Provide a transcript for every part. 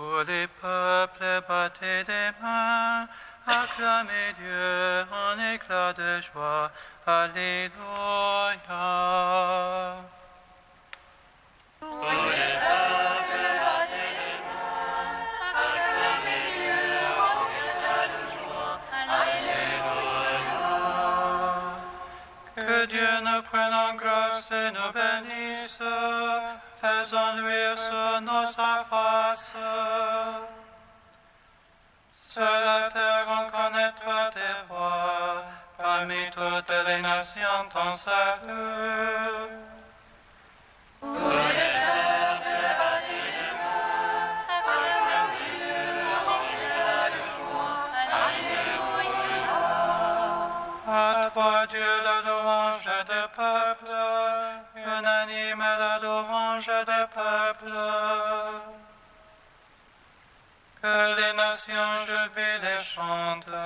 Vous les peuples, battez des mains, acclamez Dieu en éclat de joie. Alléluia. Que Dieu nous prenne en grâce et nous bénisse, faisons luire sur nous sa face. Sur la terre on connaîtra tes voies, parmi toutes les nations ton salut. À toi, Dieu, la louange des peuples, unanime la louange des peuples. Que les nations jubilent et chantent,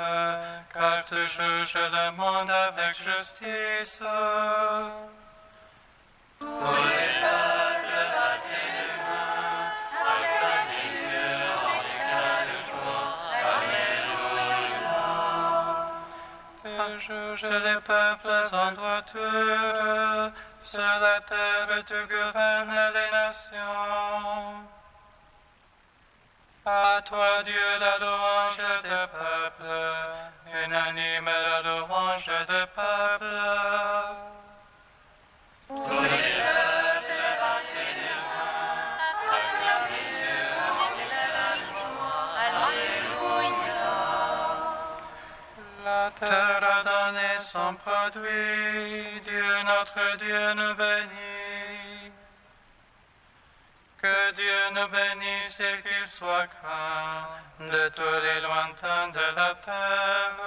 car tu juges le monde avec justice. Juge les peuples en droiture, sur la terre tu gouvernes les nations. À toi, Dieu, la louange des peuples, unanime la louange des peuples. La terre a donné son produit, Dieu notre Dieu nous bénit. Que Dieu nous bénisse et qu'il soit craint de tous les lointains de la terre.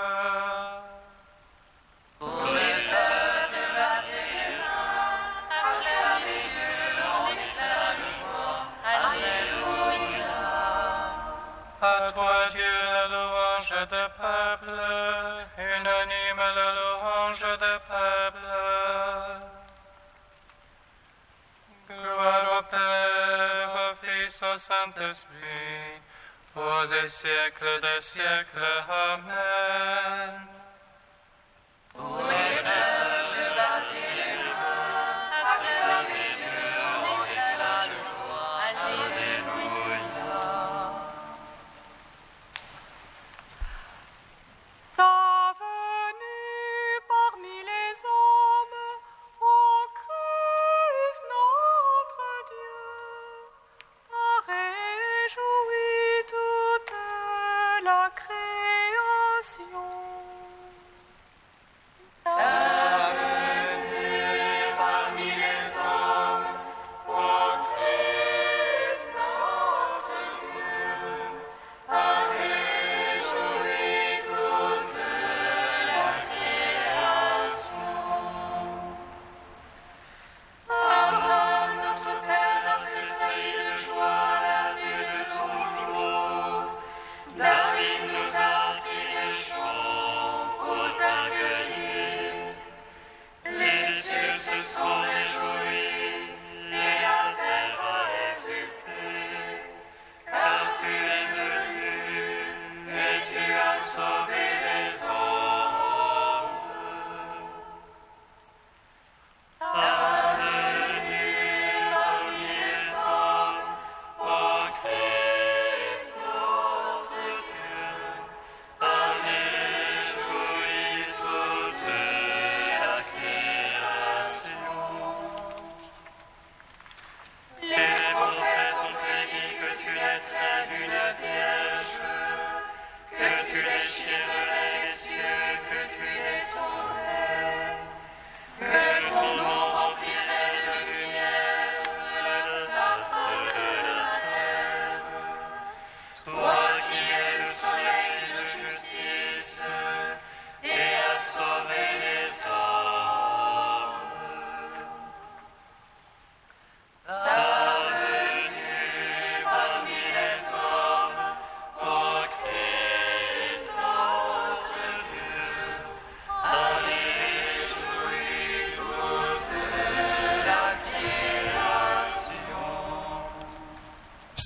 À toi, Dieu, la louange des peuples, unanime la louange des peuples. Gloire au Père, au Fils, au Saint-Esprit, pour les siècles des siècles. Amen.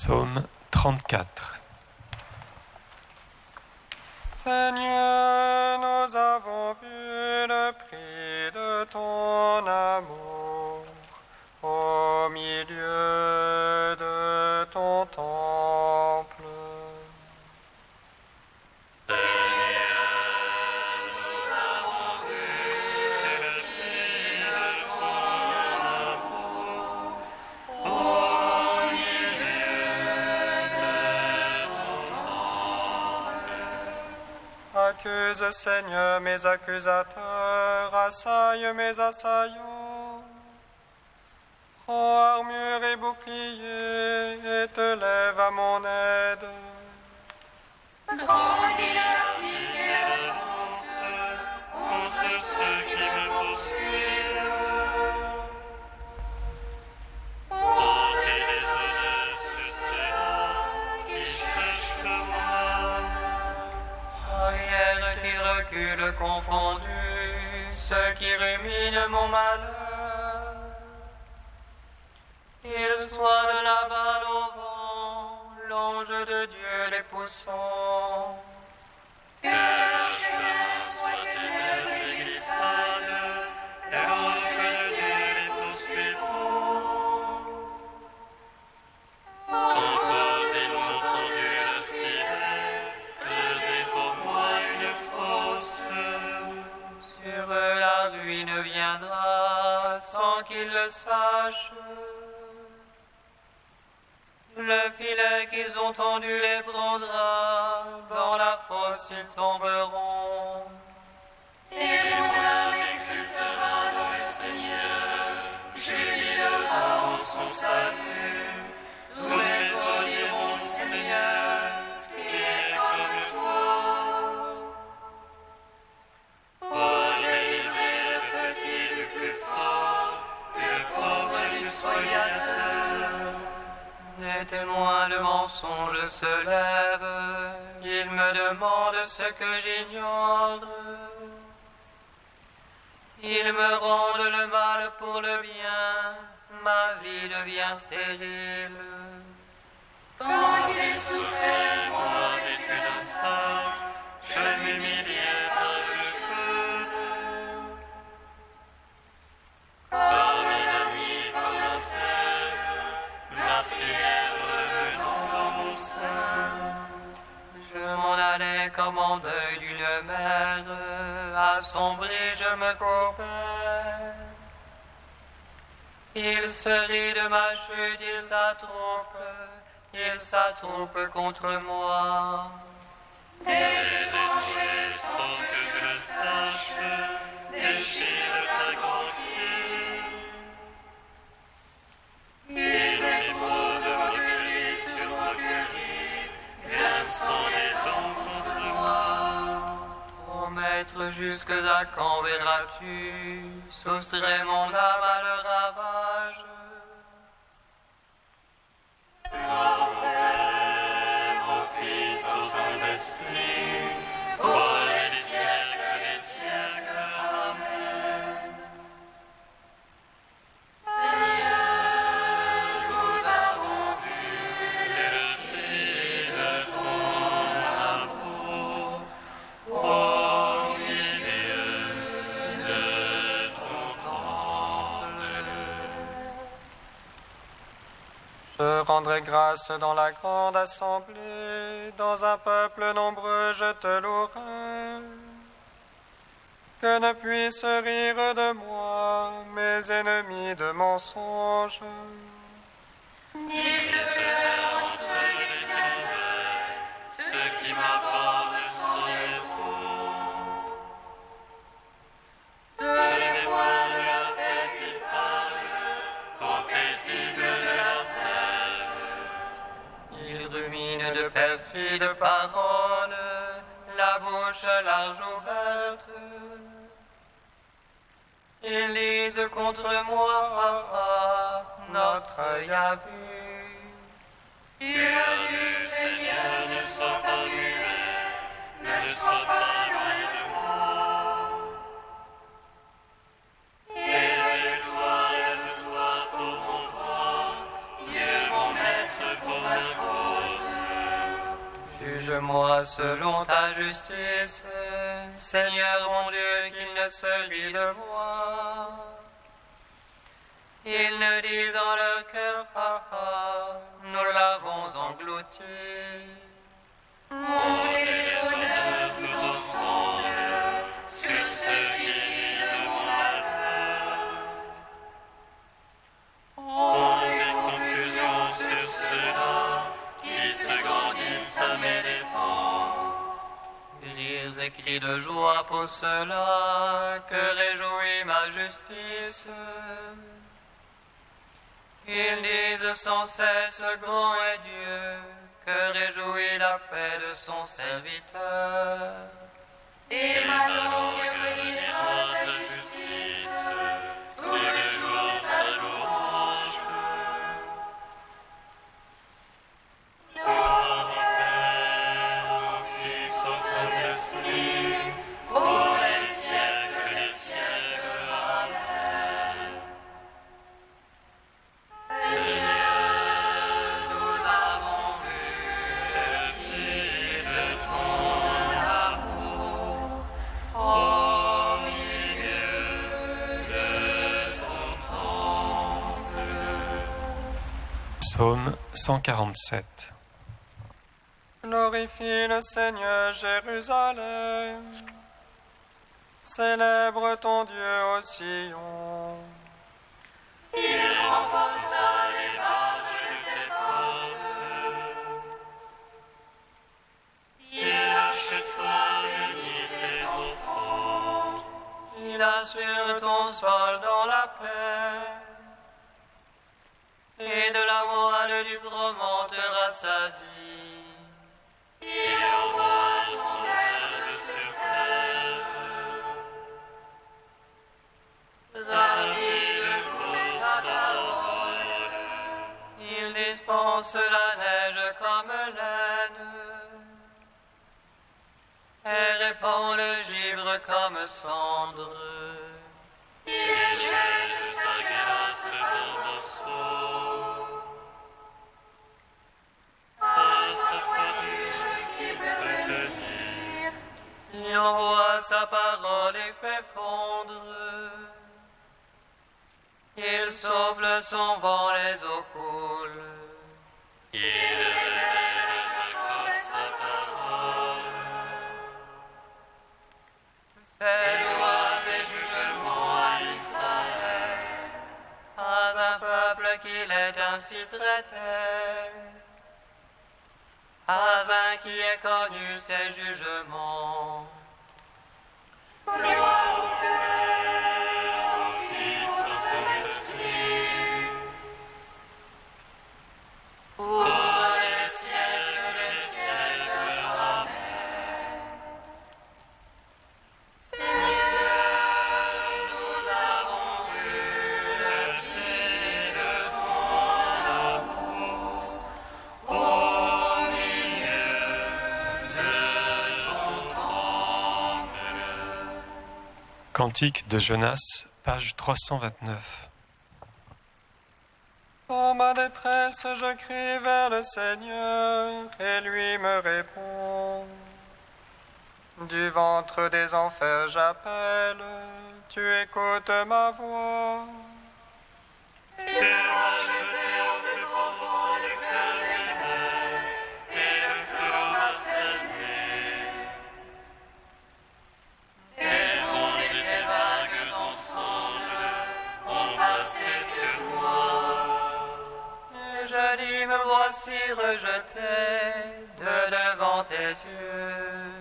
Psaume 34. Seigneur, nous avons vu le prix de ton amour au milieu de ton temple. Accuse, Seigneur, mes accusateurs, assaille mes assaillants. Prends armure et bouclier et te lève à mon aide. Grandis leur vigilance contre ceux qui me poursuivent. Ôtez les honneurs sur ceux-là qui cherchent le mal. Arrière qui recule confondu, ceux qui ruminent mon malheur. Ils soient de la balle au vent, l'ange de Dieu les poussant. Que leur chemin soit ténèbres et glissade, et l'ange de Dieu les poursuivront. Sans cause ils m'ont tendu le filet, creusé pour moi une fosse. Sur eux la ruine viendra sans qu'ils le sachent. Le filet qu'ils ont tendu les prendra, dans la fosse ils tomberont. Et mon âme exultera dans le Seigneur, jubilera en son salut. Tous mes os diront, Seigneur, qui est comme toi. Pour délivrer le petit du plus fort, le pauvre du spoliateur. Des témoins de mensonges se lèvent, ils me demandent ce que j'ignore. Ils me rendent le mal pour le bien, ma vie devient stérile. Quand j'ai souffert, moi vécu d'un sac, je m'humiliais par le cheveu. Comme une amie, comme un frère, ma prière revenant dans mon sein. Je m'en allais comme en deuil d'une mère, assombri je me courbais. Il se rit de ma chute, il s'attroupe contre moi. Des étrangers, sans que je le sache, déchirent ta grande cri. Il m'éprouve de moquerie sur moquerie, grinçant les dents contre moi. Ô maître, jusque à quand verras-tu soustraire mon âme à leur ravage? Mon Fils au Saint-Esprit, pour les siècles des siècles. Amen. Seigneur, nous avons vu le prix de ton amour au milieu de ton temple. Je rendrai grâce dans la grande assemblée, dans un peuple nombreux je te louerai. Que ne puissent rire de moi mes ennemis de mensonges. Ni se faire entre les ténèbres, ceux qui m'abordent sans espoir. Se dévoile la paix qu'ils parlent, au paisible de la terre. Ils ruminent de perfides paroles, la bouche large ouverte. Ils disent contre moi, notre œil a vu. Tu as vu, Seigneur, ne sois pas muet, ne sois pas loin de moi. Lève-toi pour mon droit, Dieu mon maître pour ma cause. Juge-moi selon ta justice, Seigneur mon Dieu, qu'il ne se rit de moi. Ils ne disent en leur cœur, ah ah, nous l'avons englouti. On déshonneur tout ensemble sur ce qui rit de mon malheur. On fait confusion sur ceux-là qui se grandissent à mes dépens. Rires et cris de joie pour ceux-là que réjouit ma justice. Ils disent sans cesse, grand est Dieu, que réjouit la paix de son serviteur. Et ma langue redira ta justice, tous les jours ta louange. Gloire au Père, au Fils, au Saint-Esprit, pour les siècles des siècles. Amen. Seigneur, nous avons vu le prix de ton amour au milieu de ton temple. Psaume 147. Glorifie le Seigneur Jérusalem. Célèbre ton Dieu au Sion. Il renforça les barres de tes portes. Il a chez toi béni tes enfants. Il assure ton sol dans la paix. Et de la moelle du froment te rassasie. Il envoie son herbe sur terre. Rapide pour sa parole. Il dispense la neige comme laine. Et répand le givre comme cendre. Il jette sa grâce par morceaux. Par sa froidure qui peut tenir. Il envoie sa parole et fait fondre. Il souffle son vent, les eaux coulent. Il révèle comme sa parole. Ses lois et jugements à Israël. À un peuple qu'il est ainsi traité. À un qui est connu ses jugements. Gloire au Père, au Fils, au Saint-Esprit. Pour les siècles des siècles. Amen. Seigneur, nous avons vu le prix de ton amour au milieu de ton temple. Cantique de Jonas, page 329. Dans ma détresse, je crie vers le Seigneur, et lui me répond. Du ventre des enfers j'appelle, tu écoutes ma voix. Tu m'as jeté au plus profond du cœur des mers, et le flot m'a cerné. Tes ondes et tes vagues ensemble ont passé sur moi. Et je dis, me voici rejeté de devant tes yeux.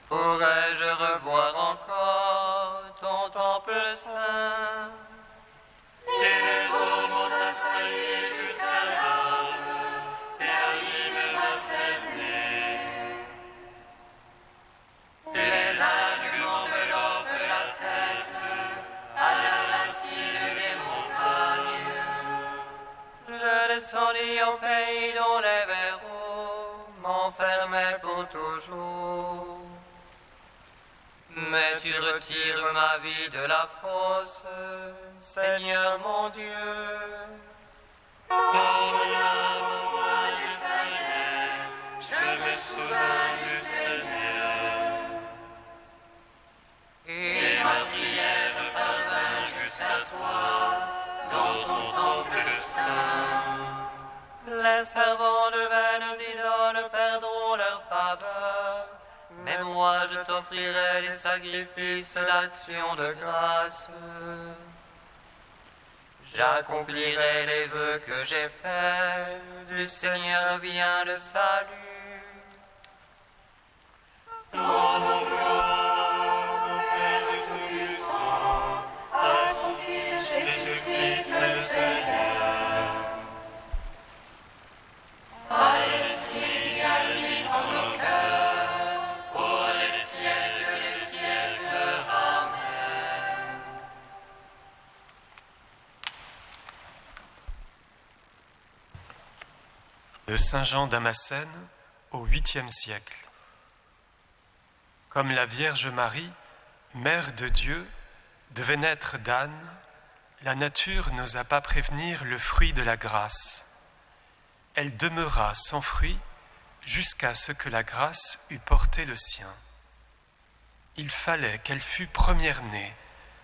Pourrais-je revoir encore ton temple saint? Et les eaux m'ont assailli jusqu'à l'âme, et l'abîme m'a cerné. Les algues m'enveloppent la tête, à la racine des montagnes. Je descendis au pays dont les verrous m'enfermaient pour toujours. Mais tu retires ma vie de la fosse, Seigneur mon Dieu. Pour l'âme, moi défaillant, je Les servants de vaines idoles perdront leur faveur, mais moi je t'offrirai les sacrifices d'action de grâce. J'accomplirai les vœux que j'ai faits, du Seigneur vient le salut. De Saint Jean Damascène au 8e siècle. Comme la Vierge Marie, Mère de Dieu, devait naître d'Anne, la nature n'osa pas prévenir le fruit de la grâce. Elle demeura sans fruit jusqu'à ce que la grâce eût porté le sien. Il fallait qu'elle fût première-née,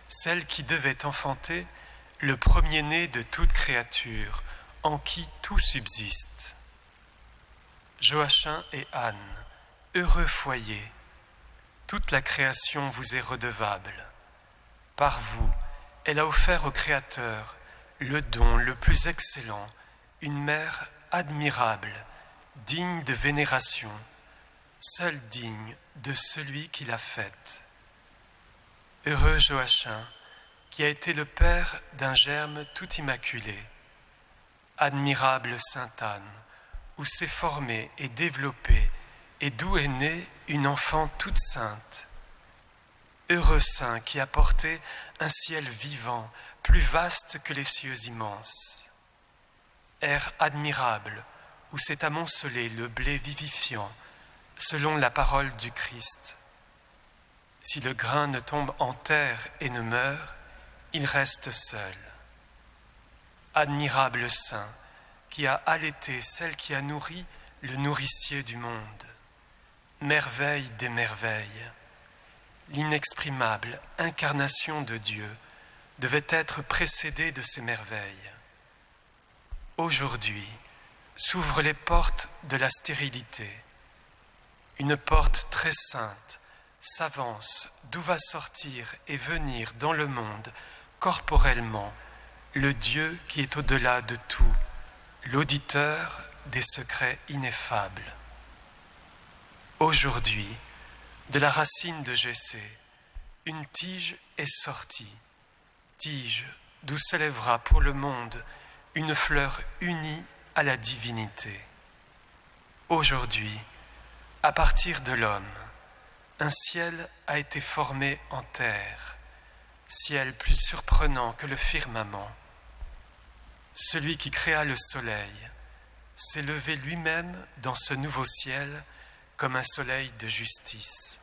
celle qui devait enfanter le premier-né de toute créature, en qui tout subsiste. Joachim et Anne, heureux foyer, toute la création vous est redevable. Par vous, elle a offert au Créateur le don le plus excellent, une mère admirable, digne de vénération, seule digne de celui qui l'a faite. Heureux Joachim, qui a été le père d'un germe tout immaculé. Admirable Sainte Anne, où s'est formée et développée et d'où est née une enfant toute sainte. Heureux saint qui a porté un ciel vivant, plus vaste que les cieux immenses. Air admirable, où s'est amoncelé le blé vivifiant, selon la parole du Christ. Si le grain ne tombe en terre et ne meurt, il reste seul. Admirable saint, qui a allaité celle qui a nourri le nourricier du monde. Merveille des merveilles. L'inexprimable incarnation de Dieu devait être précédée de ces merveilles. Aujourd'hui, s'ouvrent les portes de la stérilité. Une porte très sainte s'avance d'où va sortir et venir dans le monde, corporellement, le Dieu qui est au-delà de tout, l'auditeur des secrets ineffables. Aujourd'hui, de la racine de Jessé, une tige est sortie, tige d'où s'élèvera pour le monde une fleur unie à la divinité. Aujourd'hui, à partir de l'homme, un ciel a été formé en terre, ciel plus surprenant que le firmament. Celui qui créa le soleil s'est levé lui-même dans ce nouveau ciel comme un soleil de justice.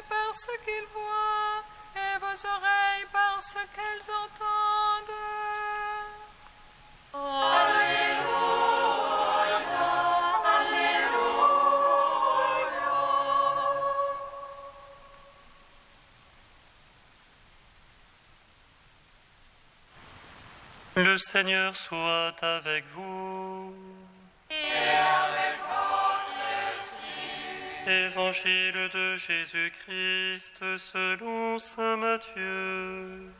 Parce qu'ils voient et vos oreilles parce qu'elles entendent. Alléluia, Alléluia. Le Seigneur soit avec vous. Évangile de Jésus-Christ selon saint Matthieu.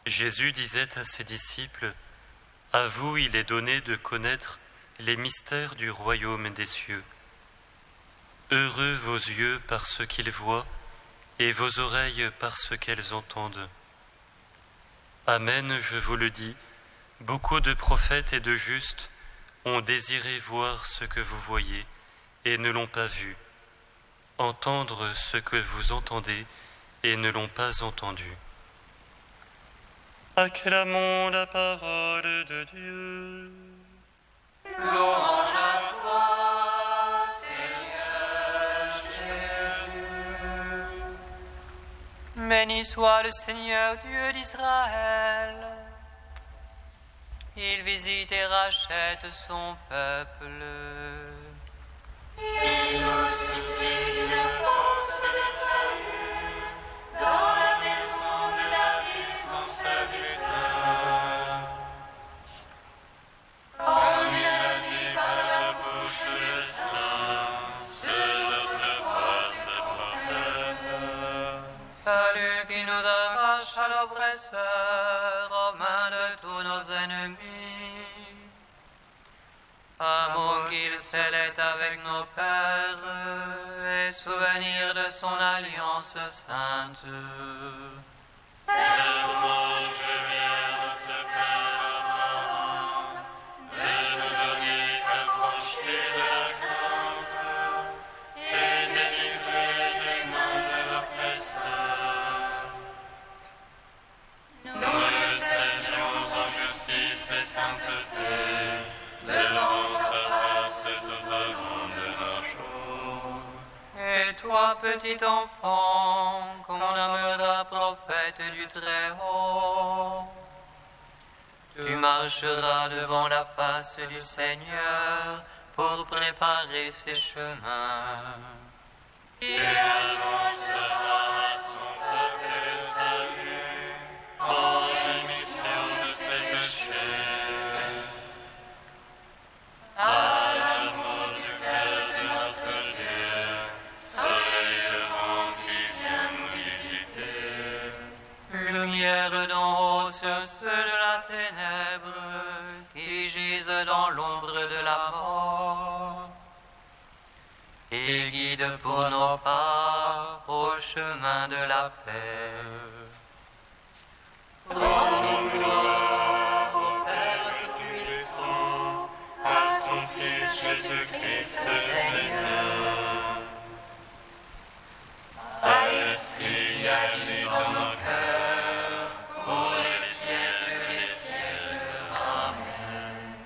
Jésus disait à ses disciples, « À vous il est donné de connaître les mystères du royaume des cieux. Heureux vos yeux parce qu'ils voient et vos oreilles parce qu'elles entendent. Amen, je vous le dis, beaucoup de prophètes et de justes ont désiré voir ce que vous voyez et ne l'ont pas vu, entendre ce que vous entendez et ne l'ont pas entendu. » Acclamons la parole de Dieu. Louange à toi, Seigneur Jésus. Béni soit le Seigneur Dieu d'Israël. Il visite et rachète son peuple. Il nous suscite une force de salut dans la maison de David, son serviteur. Comme il a dit par la bouche des saints, c'est notre voix, ses prophètes. Salut qui nous arrache à l'oppresseur, aux mains de tous nos ennemis. Amour qu'il scellait avec nos pères, et souvenir de son alliance sainte. Serment juré à notre Père Abraham, de nous donner affranchis de la crainte et délivrer des mains de l'oppresseur. Nous le saluons en justice et sainteté, devant sa face tout au long de nos jours. Et toi, petit enfant, qu'on nommera prophète du Très-Haut, tu marcheras devant la face du Seigneur pour préparer ses chemins. Tu annonceras à son peuple le salut en rémission de ses péchés. À l'amour du cœur de notre Dieu, soleil levant qui vient nous visiter. Lumière d'en haut sur ceux de la ténèbre qui gisent dans l'ombre de la mort. Et guide pour nos pas au chemin de la paix. Rendons gloire au Père Tout-Puissant, à son Fils Jésus-Christ le Seigneur. À l'Esprit qui habite dans nos cœurs, pour les siècles des siècles. Amen.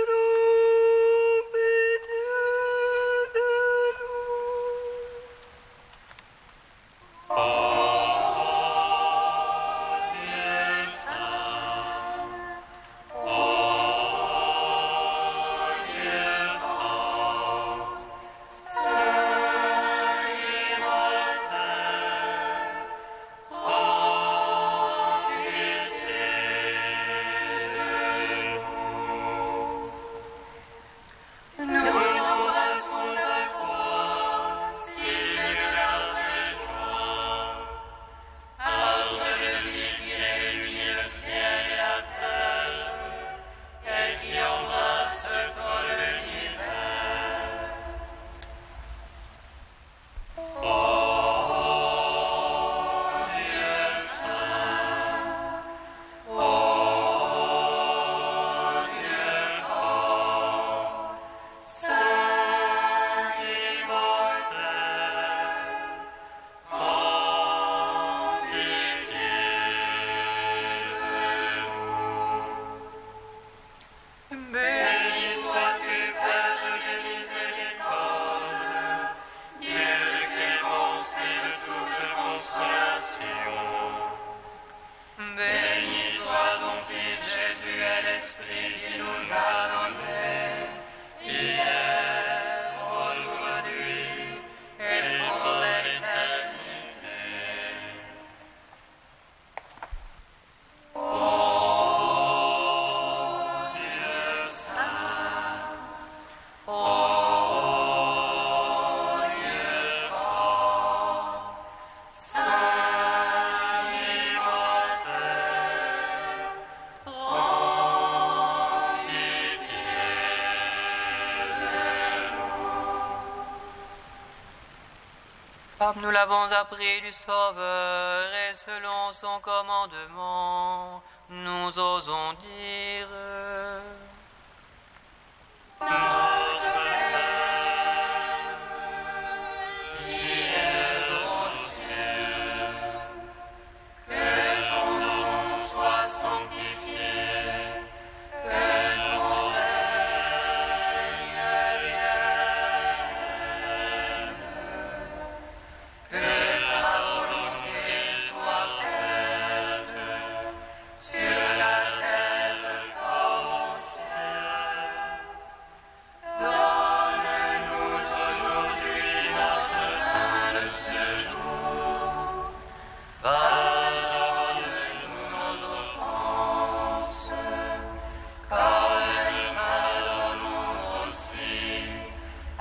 Rompe Comme nous l'avons appris du Sauveur et selon son commandement, nous osons dire Notre Père, qui es aux cieux, que ton nom soit sanctifié, que ton règne vienne, que ta volonté soit faite sur la terre comme au ciel. Donne-nous aujourd'hui notre pain de ce jour. Pardonne-nous nos offenses, comme nous pardonnons aussi à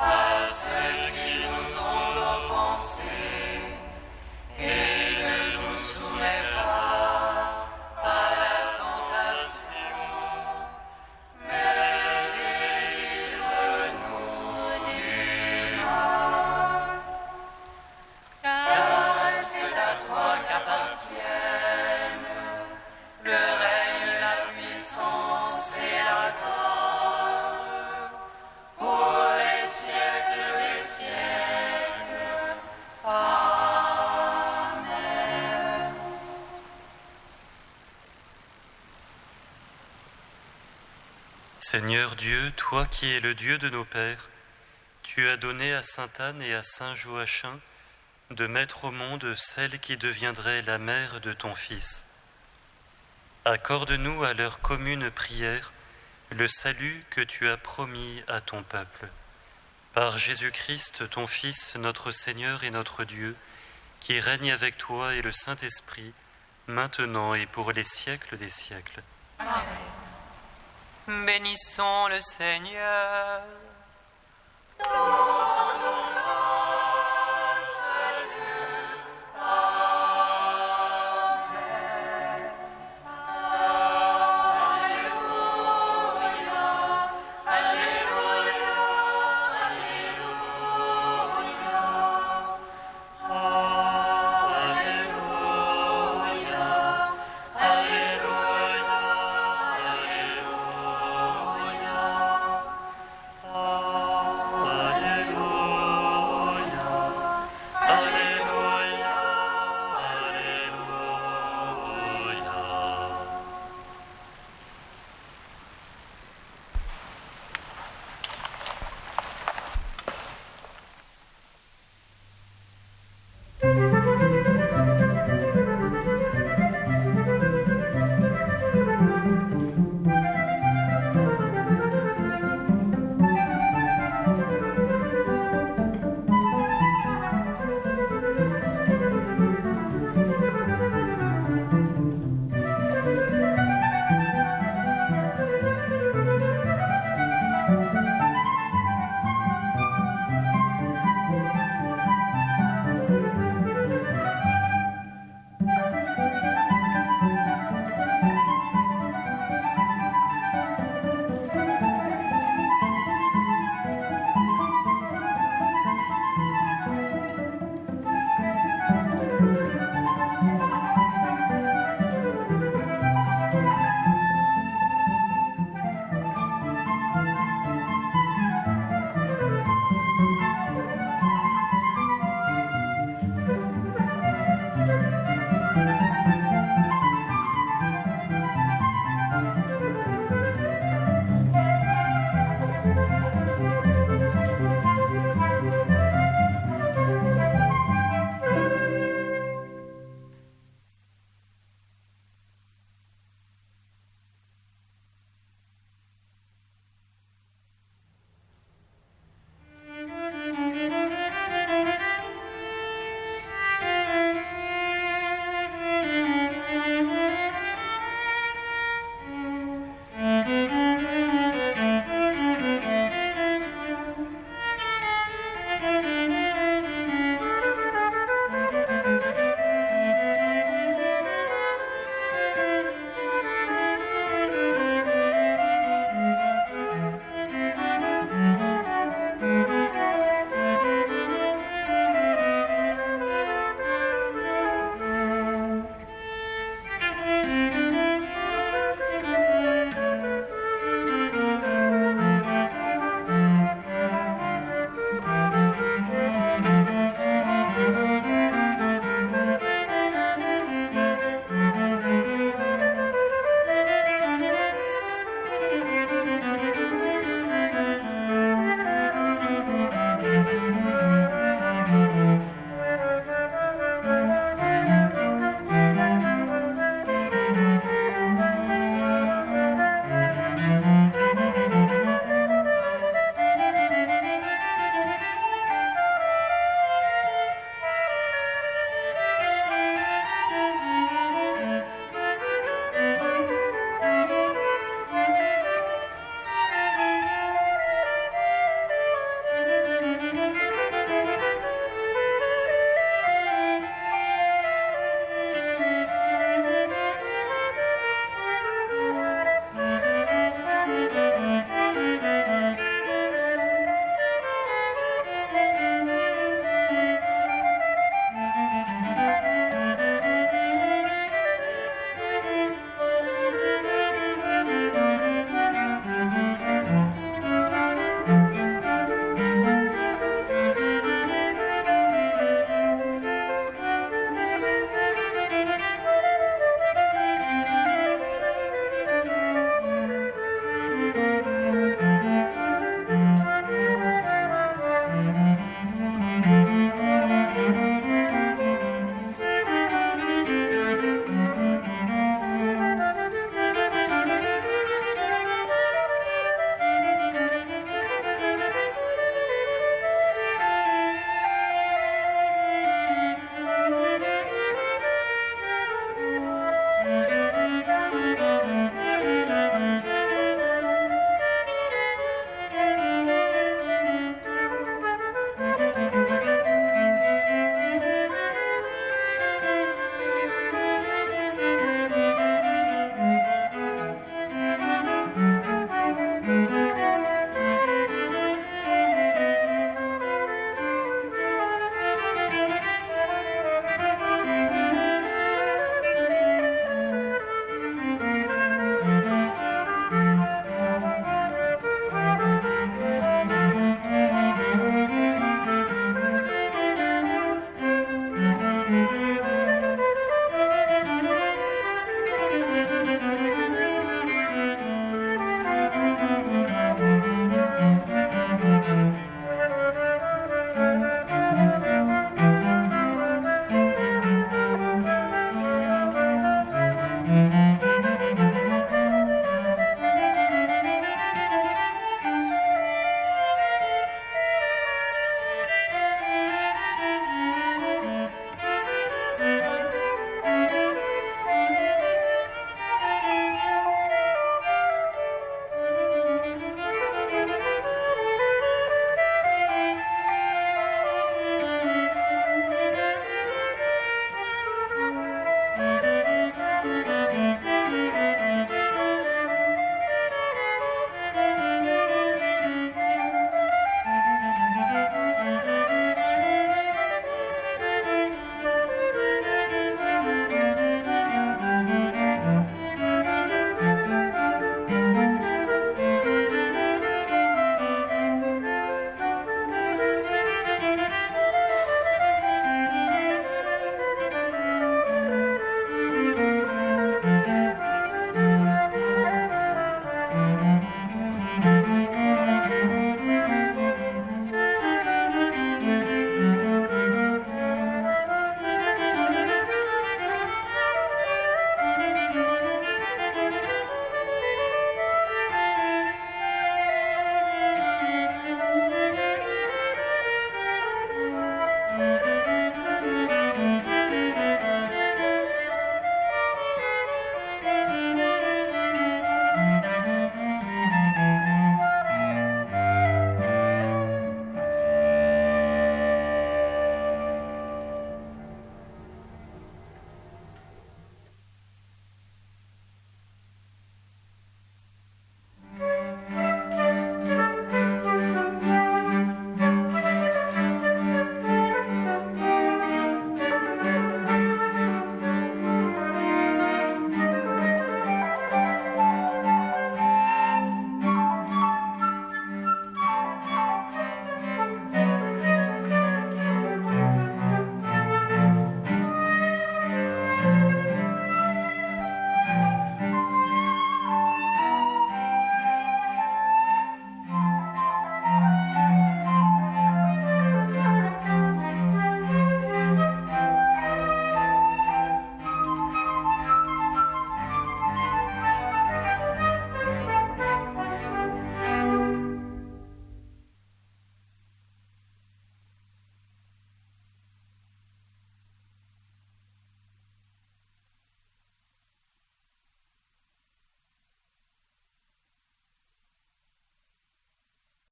ceux qui nous ont offensés. Et ne nous soumets pas à la tentation, mais délivre-nous du mal. Car c'est à toi qu'appartiennent le règne, la puissance et la gloire pour les siècles des siècles. Amen. Seigneur Dieu, toi qui es le Dieu de nos pères, tu as donné à sainte Anne et à saint Joachim de mettre au monde celle qui deviendrait la mère de ton Fils. Accorde-nous à leur commune prière le salut que tu as promis à ton peuple. Par Jésus-Christ, ton Fils, notre Seigneur et notre Dieu, qui règne avec toi et le Saint-Esprit, maintenant et pour les siècles des siècles. bénissons le Seigneur. Louange